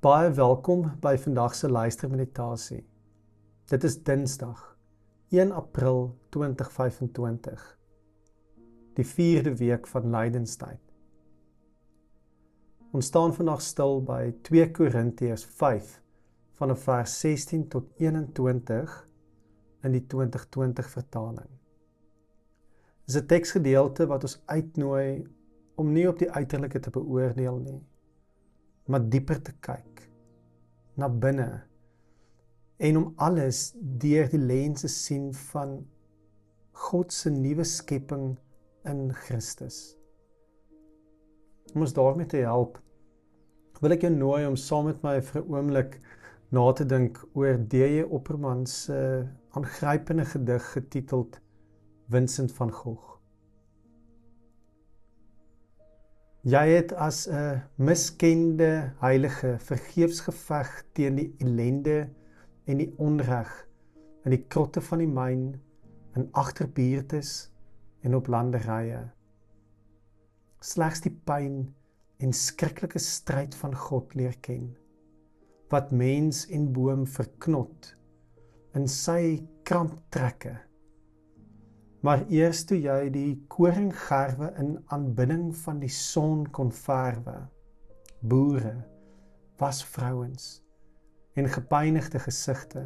Baie welkom by vandag se luistermeditasie. Dit is Dinsdag, 1 April 2025, die 4de week van Lydenstyd. Ons staan vandag stil by 2 Korintiërs 5 vanaf vers 16 tot 21 in die 2020 vertaling. Dit is 'n teksgedeelte wat ons uitnooi om nie op die uiterlike te beoordeel nie, maar dieper te kyk, na binne, en om alles deur die lense sien van God se nuwe skepping in Christus. Om ons daarmee te help, wil ek jou nooi om saam met my vir 'n oomblik na te dink oor D.J. Opperman se aangrypende gedig getiteld Vincent van Gogh. Jy het as 'n miskende heilige vergeefs geveg teen die ellende en die onreg in die krotte van die myn, in agterbuurtes en op landerye. Slegs die pyn en skrikkelike stryd van God leer ken, wat mens en boom verknot in sy kramptrekke. Maar eers toe jy die koringgerwe in aanbidding van die son kon verwe, boere, wasvrouens en gepynigde gesigte,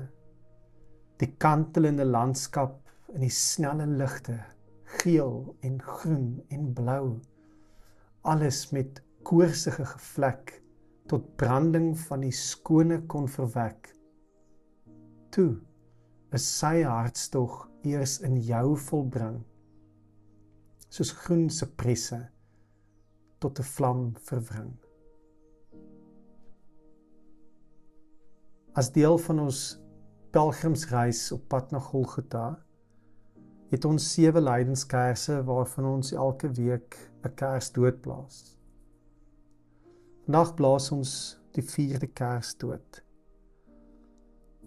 die kantelende landskap in die snelle ligte, geel en groen en blou, alles met koorsige gevlek tot branding van die skone kon verwek. Toe is sy hartstog eers in jou volbring, soos groen sipresse tot 'n vlam verwring. As deel van ons pelgrimsreis op pad na Golgotha, het ons 7 lydenskerse waarvan ons elke week 'n kers doodblaas. Vandag blaas ons die 4de kers dood.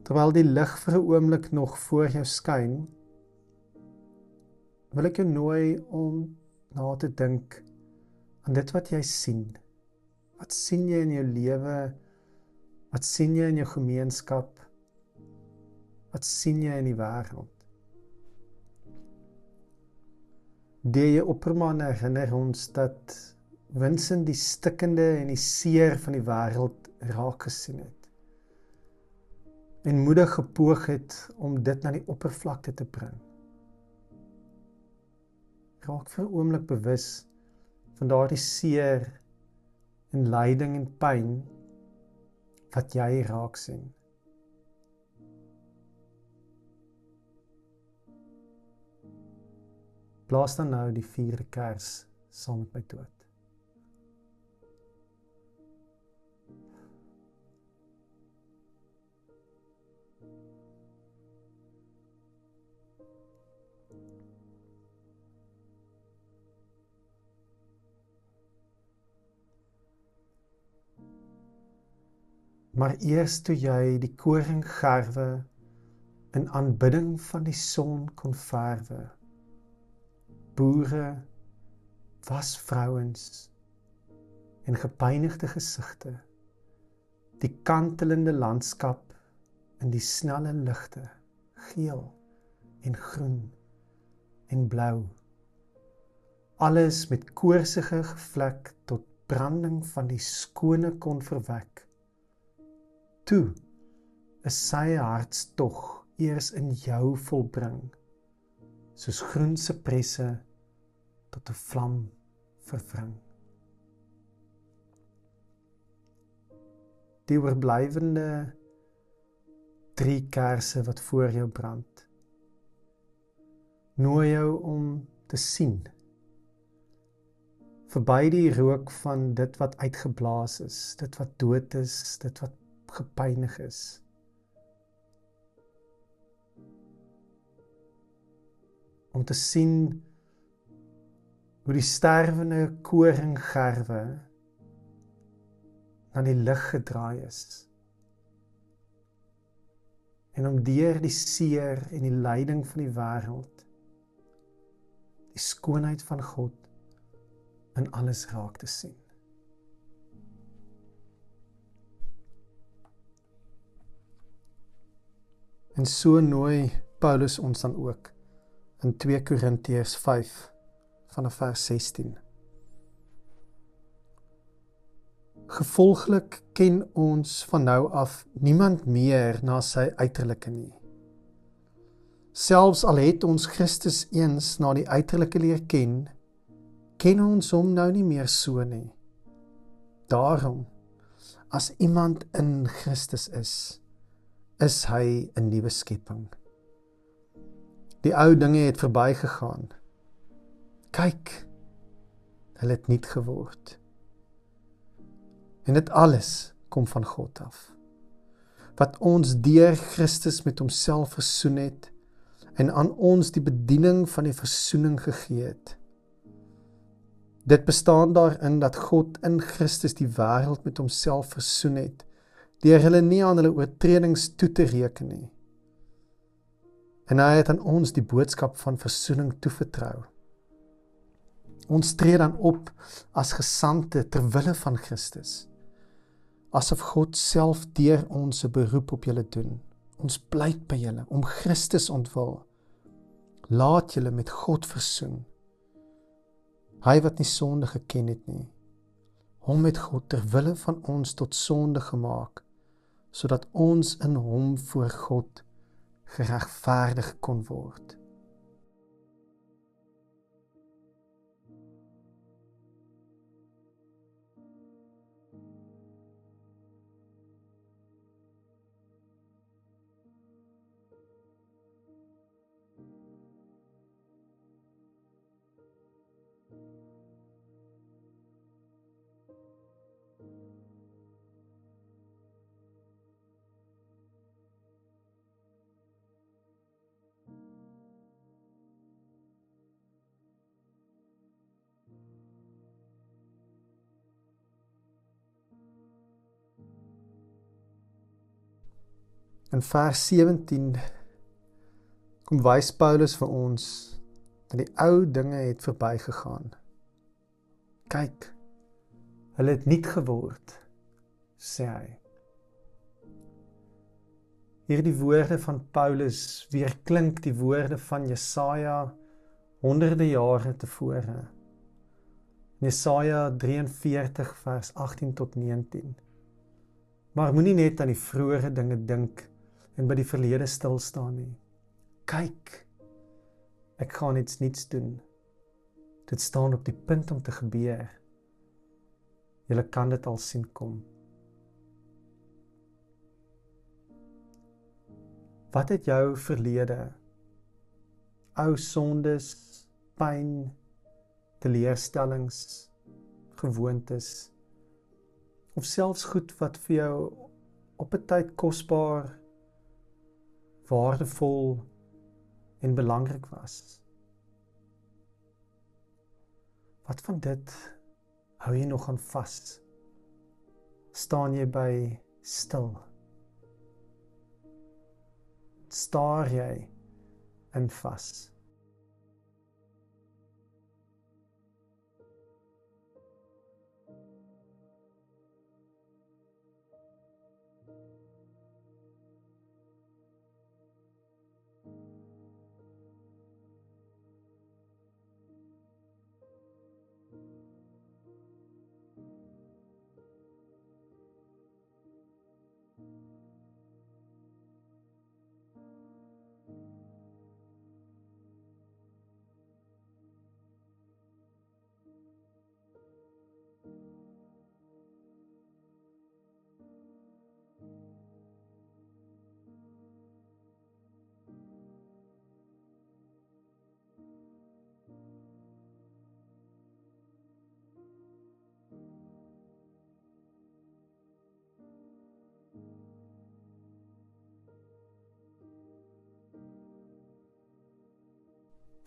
Terwyl die lig vir 'n oomblik nog voor jou skyn, wil ek jou nooi om na te dink aan dit wat jy sien. Wat sien jy in jou lewe? Wat sien jy in jou gemeenskap? Wat sien jy in die wêreld? D.J. Opperman herinner ons dat Vincent die stikkende en die seer van die wêreld raak gesien het en moedig gepoog het om dit na die oppervlakte te bring. Raak vir 'n oomblik bewus van daardie seer en lyding en pyn wat jy raak sien. Blaas dan nou die 4de kers saam met my dood. Maar eers toe jy die koringgerwe in aanbidding van die son kon verwe, boere, wasvrouens en gepynigde gesigte, die kantelende landskap in die snelle ligte, geel en groen en blou, alles met koorsige gevlek tot branding van die skone kon verwek. Toe is sy hartstog eers in jou volbring, soos groen sipresse tot 'n vlam verwring. Die oorblywende 3 kerse wat voor jou brand, nooi jou om te sien, verby die rook van dit wat uitgeblaas is, dit wat dood is, dit wat gepynig is. Om te sien hoe die sterwende koringgerwe na die lig gedraai is. En om deur die seer en die lyding van die wêreld, die skoonheid van God in alles raak te sien. En so nooi Paulus ons dan ook in 2 Korintiërs 5 vanaf vers 16. Gevolglik ken ons van nou af niemand meer na sy uiterlike nie. Selfs al het ons Christus eens na die uiterlike leer ken, ken ons hom nou nie meer so nie. Daarom, as iemand in Christus is hy 'n nuwe skepping. Die ou dinge het verbygegaan. Kyk, hulle het nuut geword. En dit alles kom van God af, wat ons deur Christus met homself versoen het en aan ons die bediening van die versoening gegee het. Dit bestaan daarin dat God in Christus die wêreld met homself versoen het, deur hulle nie aan hulle oortredings toe te reken nie. En hy het aan ons die boodskap van versoening toevertrou. Ons tree dan op as gesandte ter wille van Christus, asof God self deur ons 'n beroep op julle doen. Ons pleit by julle om Christus ontwil. Laat julle met God versoen. Hy wat nie sonde geken het nie, hom het God ter wille van ons tot sonde gemaak, sodat ons in hom voor God geregverdig kon word. In vers 17 kom wys Paulus vir ons dat die ou dinge het verbygegaan. Kyk, hulle het nuut geword, sê hy. Hierdie woorde van Paulus weerklink die woorde van Jesaja honderde jare tevore. Jesaja 43 vers 18 tot 19. Maar moenie net aan die vroeëre dinge dink en by die verlede stil staan nie. Kyk, ek gaan iets niets doen. Dit staan op die punt om te gebeur. Julle kan dit al sien kom. Wat het jou verlede, ou sondes, pyn, teleurstellings, gewoontes, of selfs goed wat vir jou op 'n tyd kosbaar, waardevol en belangrik was? Wat van dit hou jy nog aan vas? Staan jy by stil? Staar jy in vas?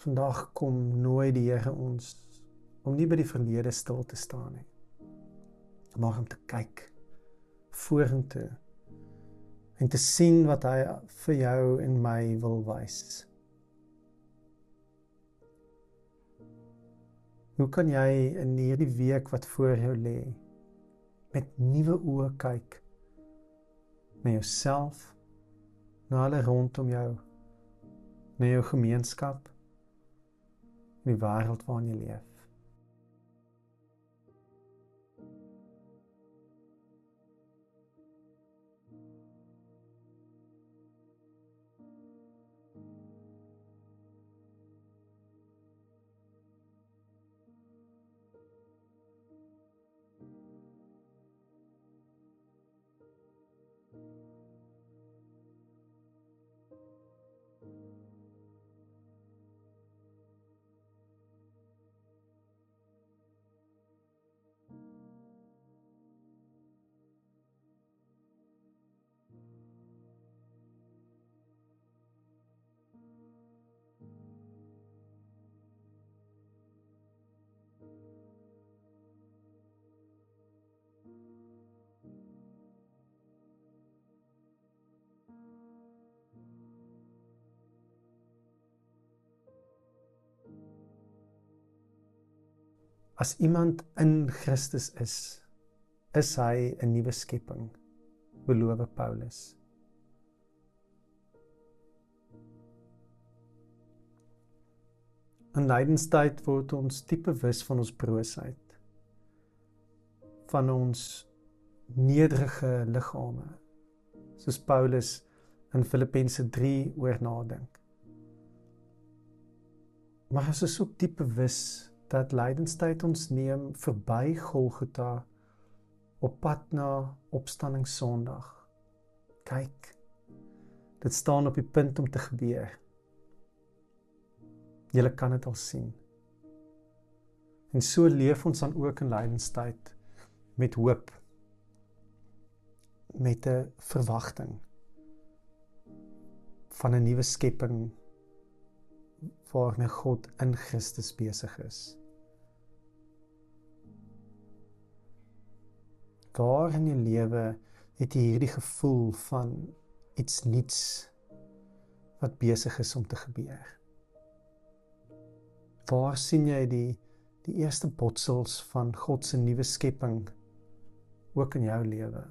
Vandag kom nooi die Here ons om nie by die verlede stil te staan nie, maar om te kyk vorentoe en te sien wat hy vir jou en my wil wys. Hoe kan jy in hierdie week wat voor jou lê met nuwe oë kyk na jouself, na hulle rondom jou, na jou gemeenskap, in die wêreld waarin jy leef. As iemand in Christus is hy 'n nuwe skepping, beloof Paulus. In lydenstyd word ons diep bewus van ons broosheid, van ons nederige liggame, soos Paulus in Filippense 3 oor nadink. Maar ons is ook diep bewus dat lydenstyd ons neem verby Golgotha op pad na Opstanding Sondag. Kyk, dit staan op die punt om te gebeur. Julle kan dit al sien. En so leef ons dan ook in lydenstyd met hoop, met 'n verwagting van 'n nuwe skepping waarmee God in Christus besig is. Waar in jou lewe het jy hierdie gevoel van iets nuuts wat besig is om te gebeur? Waar sien jy die eerste botsels van God se nuwe skepping ook in jou lewe?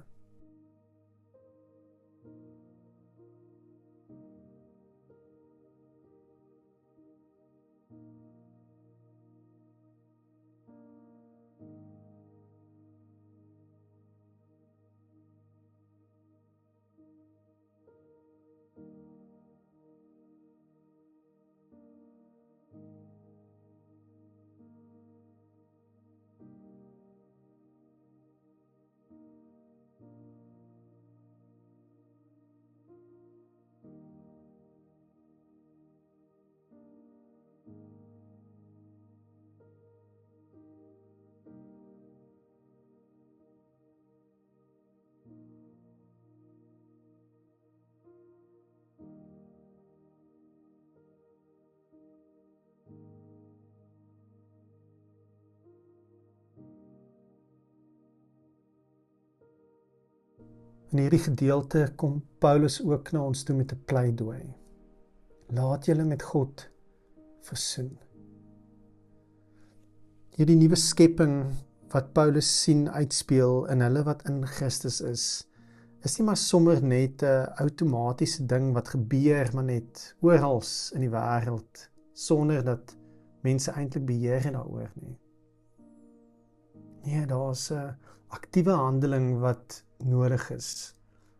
In hierdie gedeelte kom Paulus ook na ons toe met 'n pleidooi. Laat julle met God versoen. Hierdie nuwe skepping wat Paulus sien uitspeel in hulle wat in Christus is nie maar sommer net 'n outomatiese ding wat gebeur maar net oral in die wêreld sonder dat mense eintlik beheer het daaroor nie. Nee, daar's 'n aktiewe handeling wat nodig is.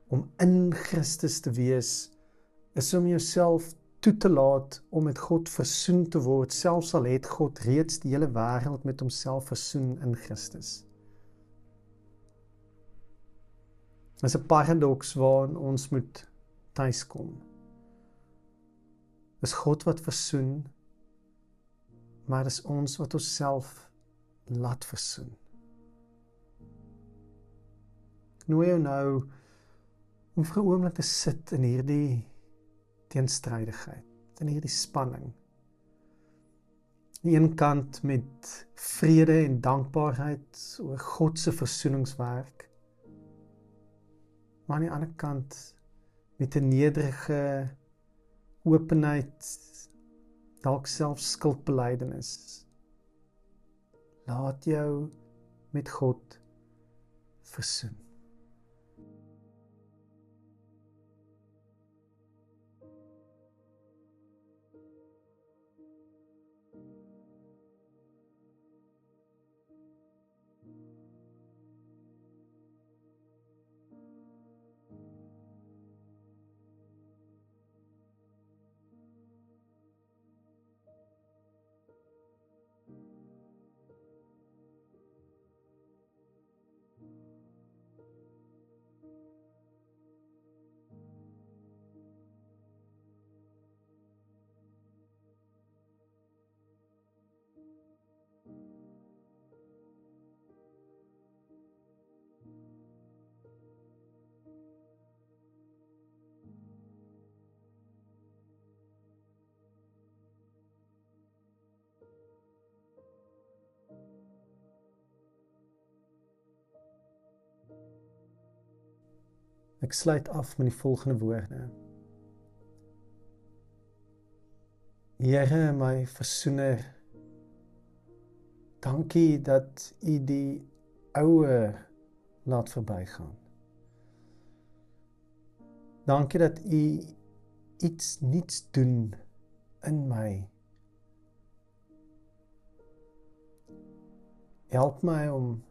Om in Christus te wees, is om jouself toe te laat om met God versoen te word, selfs al het God reeds die hele wêreld met homself versoen in Christus. Dit is 'n paradoks waarin ons moet tuiskom. Dis God wat versoen, maar dis ons wat onsself laat versoen. Ek nooi jou nou om vir 'n oomblik te sit in hierdie teenstrydigheid, in hierdie spanning. Aan die een kant met vrede en dankbaarheid oor God se versoeningswerk, maar aan die ander kant met 'n nederige openheid, dalk selfs skuldbelydenis. Laat jou met God versoen. Ek sluit af met die volgende woorde. Here, my versoener, dankie dat U die oue laat verbygaan. Dankie dat U iets niets doen in my. Help my om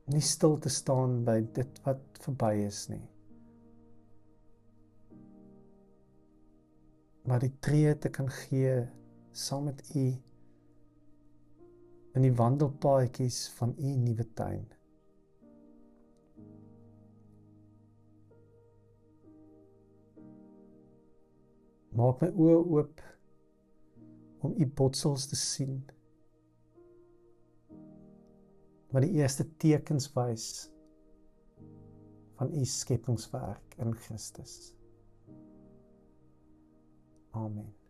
nie stil te staan by dit wat verby is nie, maar die tree te kan gee saam met U in die wandelpaadjies van U nuwe tuin. Maak my oë oop om U botsels te sien, wat die eerste tekens wys van U skepingswerk in Christus. Amen.